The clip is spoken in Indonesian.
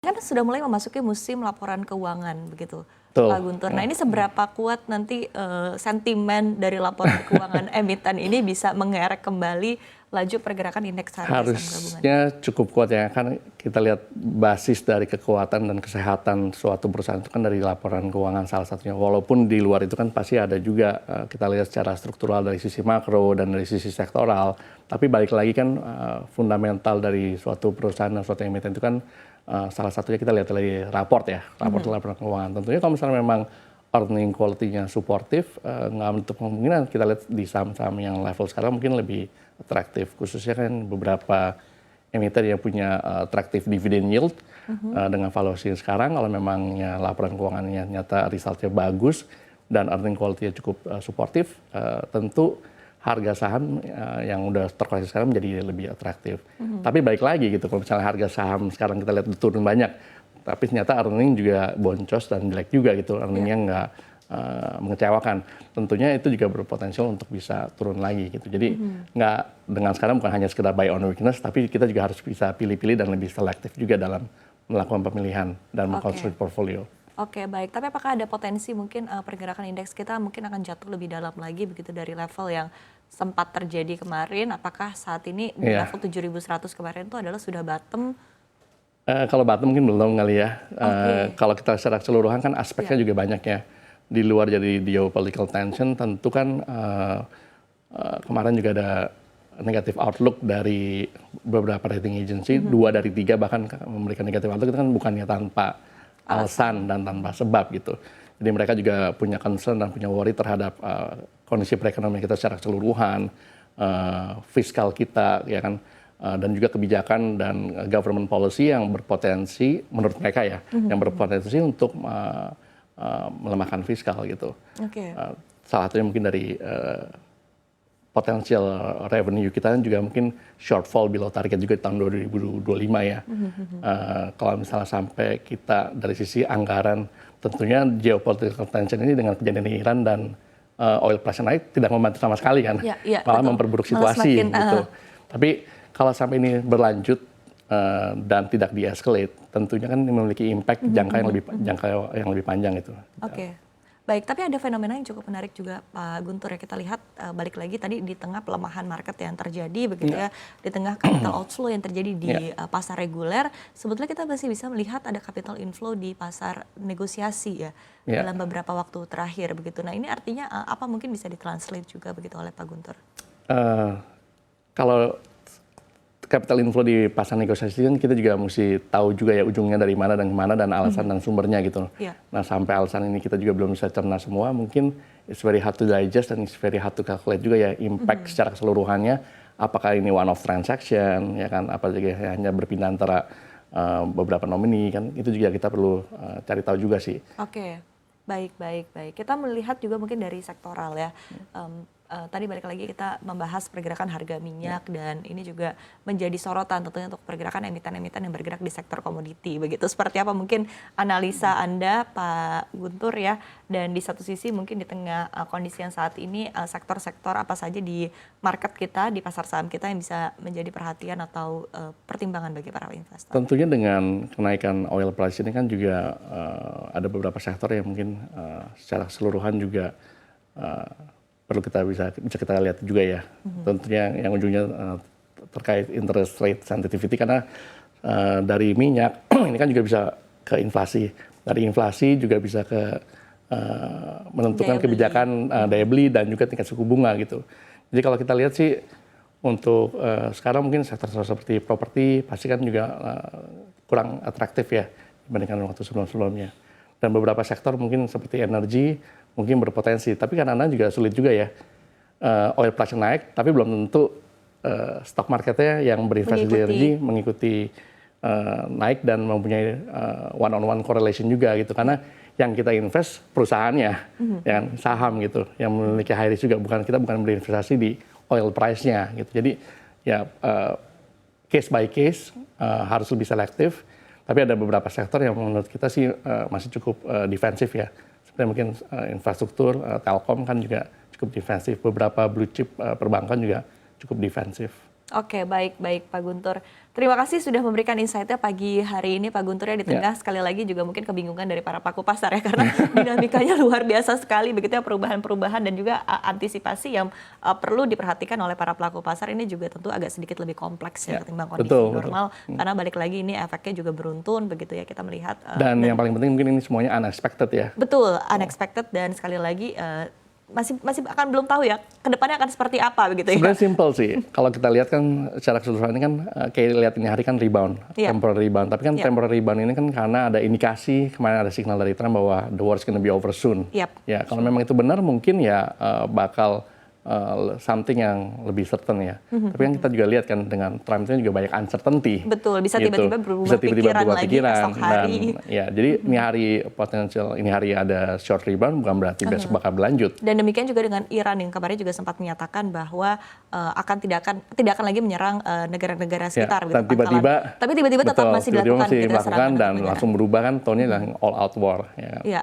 Kan sudah mulai memasuki musim laporan keuangan begitu, Pak Betul. Guntur. Nah ini seberapa kuat nanti sentimen dari laporan keuangan emiten ini bisa mengerek kembali laju pergerakan indeks harga saham gabungan? Harusnya cukup kuat ya, kan kita lihat basis dari kekuatan dan kesehatan suatu perusahaan itu kan dari laporan keuangan salah satunya. Walaupun di luar itu kan pasti ada juga kita lihat secara struktural dari sisi makro dan dari sisi sektoral. Tapi balik lagi kan fundamental dari suatu perusahaan dan suatu emiten itu kan salah satunya kita lihat dari raport ya, laporan keuangan. Tentunya kalau misalnya memang earning quality-nya suportif, nggak menutup kemungkinan kita lihat di saham-saham yang level sekarang mungkin lebih atraktif, khususnya kan beberapa emiten yang punya atraktif dividend yield dengan valuasi yang sekarang, kalau memangnya laporan keuangannya nyata resultnya bagus dan earning quality-nya cukup suportif, tentu harga saham yang udah terkoreksi sekarang menjadi lebih atraktif. Tapi baik lagi gitu, kalau misalnya harga saham sekarang kita lihat turun banyak, tapi ternyata earning juga boncos dan jelek juga gitu, earningnya nggak mengecewakan. Tentunya itu juga berpotensial untuk bisa turun lagi gitu. Jadi nggak dengan sekarang bukan hanya sekedar buy on weakness, tapi kita juga harus bisa pilih-pilih dan lebih selektif juga dalam melakukan pemilihan dan mengkonstruksi portfolio. Oke, baik. Tapi apakah ada potensi mungkin pergerakan indeks kita mungkin akan jatuh lebih dalam lagi begitu dari level yang sempat terjadi kemarin? Apakah saat ini di level 7.100 kemarin itu adalah sudah bottom? Kalau bottom mungkin belum kali ya. Kalau kita secara keseluruhan kan aspeknya juga banyak ya. Di luar jadi geopolitical tension, tentu kan kemarin juga ada negatif outlook dari beberapa rating agency, 2 dari 3 bahkan memberikan negatif outlook itu kan bukannya tanpa alasan dan tanpa sebab gitu. Jadi mereka juga punya concern dan punya worry terhadap kondisi perekonomian kita secara keseluruhan, fiskal kita, ya kan, dan juga kebijakan dan government policy yang berpotensi menurut mereka ya, yang berpotensi untuk melemahkan fiskal gitu. Salah satunya mungkin dari potensial revenue kita juga mungkin shortfall below target juga di tahun 2025 ya. Kalau misalnya sampai kita dari sisi anggaran, tentunya geopolitical tension ini dengan kejadian di Iran dan oil price naik tidak membantu sama sekali kan, malah memperburuk situasi gitu. Tapi kalau sampai ini berlanjut dan tidak di-escalate, tentunya kan memiliki impact jangka yang lebih panjang itu. Baik, tapi ada fenomena yang cukup menarik juga Pak Guntur ya, kita lihat balik lagi tadi di tengah pelemahan market yang terjadi begitu ya, di tengah capital outflow yang terjadi di pasar reguler, sebetulnya kita masih bisa melihat ada capital inflow di pasar negosiasi ya, dalam beberapa waktu terakhir begitu. Nah ini artinya apa mungkin bisa ditranslate juga begitu oleh Pak Guntur? Kalau capital inflow di pasar negosiasi kan kita juga mesti tahu juga ya ujungnya dari mana dan kemana dan alasan dan sumbernya gitu. Nah sampai alasan ini kita juga belum bisa cerna semua, mungkin it's very hard to digest dan it's very hard to calculate juga ya impact secara keseluruhannya. Apakah ini one off transaction ya kan, apa juga hanya berpindah antara beberapa nomini kan, itu juga kita perlu cari tahu juga sih. Baik. Kita melihat juga mungkin dari sektoral ya. Tadi balik lagi kita membahas pergerakan harga minyak dan ini juga menjadi sorotan tentunya untuk pergerakan emiten-emiten yang bergerak di sektor komoditi. Begitu seperti apa mungkin analisa Anda Pak Guntur ya, dan di satu sisi mungkin di tengah kondisi yang saat ini sektor-sektor apa saja di market kita, di pasar saham kita yang bisa menjadi perhatian atau pertimbangan bagi para investor? Tentunya dengan kenaikan oil price ini kan juga ada beberapa sektor yang mungkin secara keseluruhan juga perlu kita bisa kita lihat juga ya. Tentunya yang ujungnya terkait interest rate sensitivity, karena dari minyak ini kan juga bisa ke inflasi. Dari inflasi juga bisa ke menentukan kebijakan daya beli dan juga tingkat suku bunga gitu. Jadi kalau kita lihat sih untuk sekarang mungkin sektor seperti properti pasti kan juga kurang atraktif ya dibandingkan waktu sebelum-sebelumnya. Dan beberapa sektor mungkin seperti energi mungkin berpotensi, tapi kadang-kadang juga sulit juga ya. Oil price naik, tapi belum tentu stock marketnya yang berinvestasi di energi mengikuti naik dan mempunyai one-on-one correlation juga gitu. Karena yang kita invest perusahaannya, yang saham gitu, yang memiliki high risk juga. Kita bukan berinvestasi di oil price-nya gitu. Jadi ya case by case harus lebih selektif. Tapi ada beberapa sektor yang menurut kita sih masih cukup defensif ya. Seperti mungkin infrastruktur, telkom kan juga cukup defensif. Beberapa blue chip perbankan juga cukup defensif. Oke, baik Pak Guntur. Terima kasih sudah memberikan insight-nya pagi hari ini Pak Guntur ya, di tengah sekali lagi juga mungkin kebingungan dari para pelaku pasar ya, karena dinamikanya luar biasa sekali begitu ya, perubahan-perubahan dan juga antisipasi yang perlu diperhatikan oleh para pelaku pasar ini juga tentu agak sedikit lebih kompleks ya ketimbang kondisi normal. Karena balik lagi ini efeknya juga beruntun begitu ya, kita melihat. Dan yang paling penting mungkin ini semuanya unexpected ya. Betul, unexpected, dan sekali lagi masih akan belum tahu ya kedepannya akan seperti apa begitu ya. Sebenarnya simple sih. Kalau kita lihat kan secara keseluruhan ini kan kayak lihat ini hari kan rebound, temporary rebound. Tapi kan temporary rebound ini kan karena ada indikasi, kemarin ada signal dari Trump bahwa the war is gonna be over soon. Ya, kalau memang itu benar mungkin ya bakal something yang lebih certain ya. Tapi kan kita juga lihat kan dengan Trump itu juga banyak uncertainty. Betul, bisa tiba-tiba berubah, bisa tiba-tiba berubah pikiran esok hari. Dan ya, jadi ini hari potensial, ini hari ada short rebound bukan berarti besok bakal berlanjut. Dan demikian juga dengan Iran yang kemarin juga sempat menyatakan bahwa tidak akan lagi menyerang negara-negara sekitar. Ya, tapi tiba-tiba tetap masih dilakukan dan langsung berubah kan tone-nya all out war. Ya.